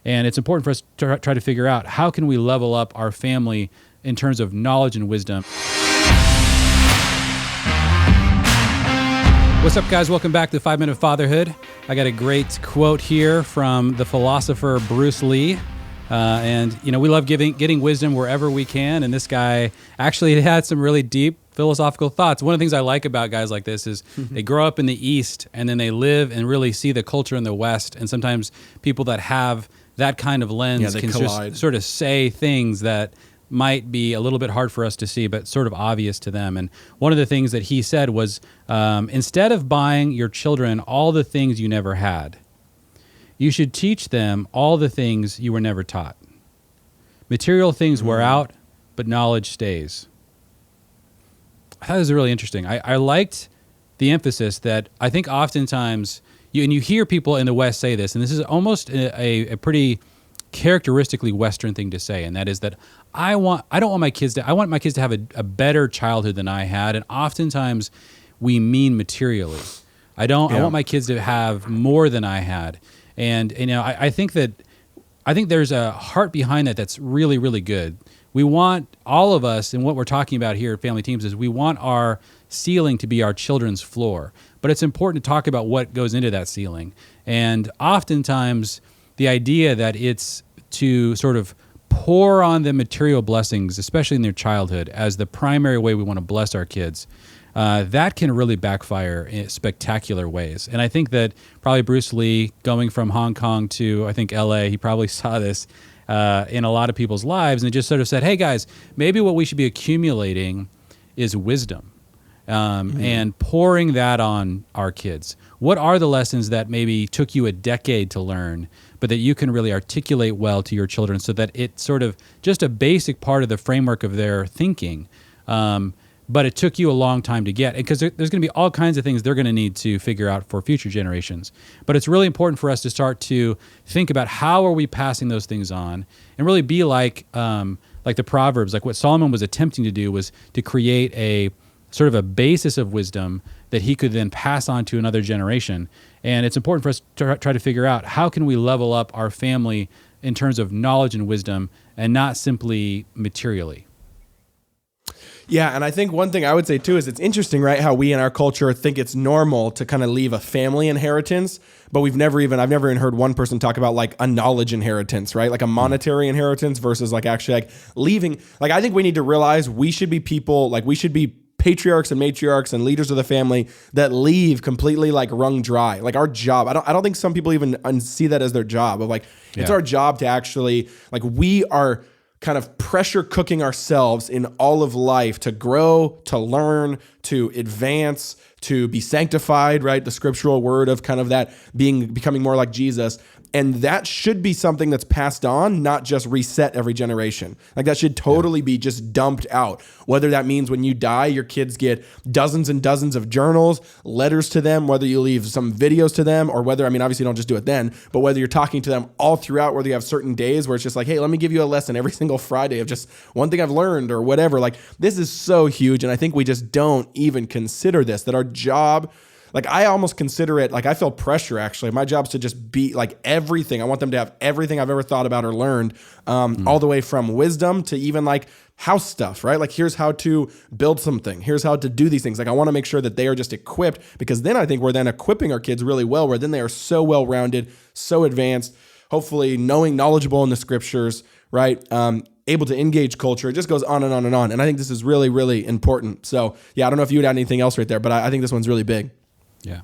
And it's important for us to try to figure out how can we level up our family in terms of knowledge and wisdom. What's up, guys? Welcome back to 5 Minute Fatherhood. I got a great quote here from the philosopher Bruce Lee. And we love getting wisdom wherever we can. And this guy actually had some really deep philosophical thoughts. One of the things I like about guys like this is they grow up in the East and then they live and really see the culture in the West. And sometimes people that have that kind of lens can just sort of say things that might be a little bit hard for us to see, but sort of obvious to them. And one of the things that he said was, instead of buying your children all the things you never had, you should teach them all the things you were never taught. Material things wear out, but knowledge stays. I thought it was really interesting. I liked the emphasis that I think oftentimes, you hear people in the West say this, and this is almost a pretty characteristically Western thing to say, and that is that I want my kids to have a better childhood than I had, and oftentimes we mean materially. I want my kids to have more than I had, and I think there's a heart behind that that's really, really good. We want all of us, and what we're talking about here at Family Teams is we want our ceiling to be our children's floor, but it's important to talk about what goes into that ceiling, and oftentimes the idea that it's to sort of pour on them material blessings, especially in their childhood, as the primary way we want to bless our kids, that can really backfire in spectacular ways. And I think that probably Bruce Lee, going from Hong Kong to, I think, LA, he probably saw this in a lot of people's lives and just sort of said, hey guys, maybe what we should be accumulating is wisdom. And pouring that on our kids. What are the lessons that maybe took you a decade to learn, but that you can really articulate well to your children so that it's sort of just a basic part of the framework of their thinking, but it took you a long time to get? Because there's going to be all kinds of things they're going to need to figure out for future generations. But it's really important for us to start to think about how are we passing those things on and really be like the Proverbs, like what Solomon was attempting to do was to create a sort of a basis of wisdom that he could then pass on to another generation. And it's important for us to try to figure out how can we level up our family in terms of knowledge and wisdom and not simply materially. Yeah, and I think one thing I would say too is it's interesting, right, how we in our culture think it's normal to kind of leave a family inheritance, but I've never even heard one person talk about like a knowledge inheritance, right? Like a monetary inheritance versus like actually like leaving. Like I think we need to realize we should be people, like we should be patriarchs and matriarchs and leaders of the family that leave completely like wrung dry. Like our job, I don't think some people even see that as their job of like, it's our job to actually, like we are kind of pressure cooking ourselves in all of life to grow, to learn, to advance, to be sanctified, right? The scriptural word of kind of that becoming more like Jesus. And that should be something that's passed on, not just reset every generation. Like that should totally be just dumped out. Whether that means when you die, your kids get dozens and dozens of journals, letters to them, whether you leave some videos to them, or whether, obviously you don't just do it then, but whether you're talking to them all throughout, whether you have certain days where it's just like, hey, let me give you a lesson every single Friday of just one thing I've learned or whatever. Like this is so huge. And I think we just don't even consider this, that our job, like I almost consider it, like I feel pressure actually. My job's to just be like everything. I want them to have everything I've ever thought about or learned, all the way from wisdom to even like house stuff, right? Like here's how to build something. Here's how to do these things. Like I want to make sure that they are just equipped, because then I think we're then equipping our kids really well, where then they are so well-rounded, so advanced, hopefully knowledgeable in the scriptures, right? Able to engage culture. It just goes on and on and on. And I think this is really, really important. So yeah, I don't know if you would add anything else right there, but I think this one's really big. Yeah.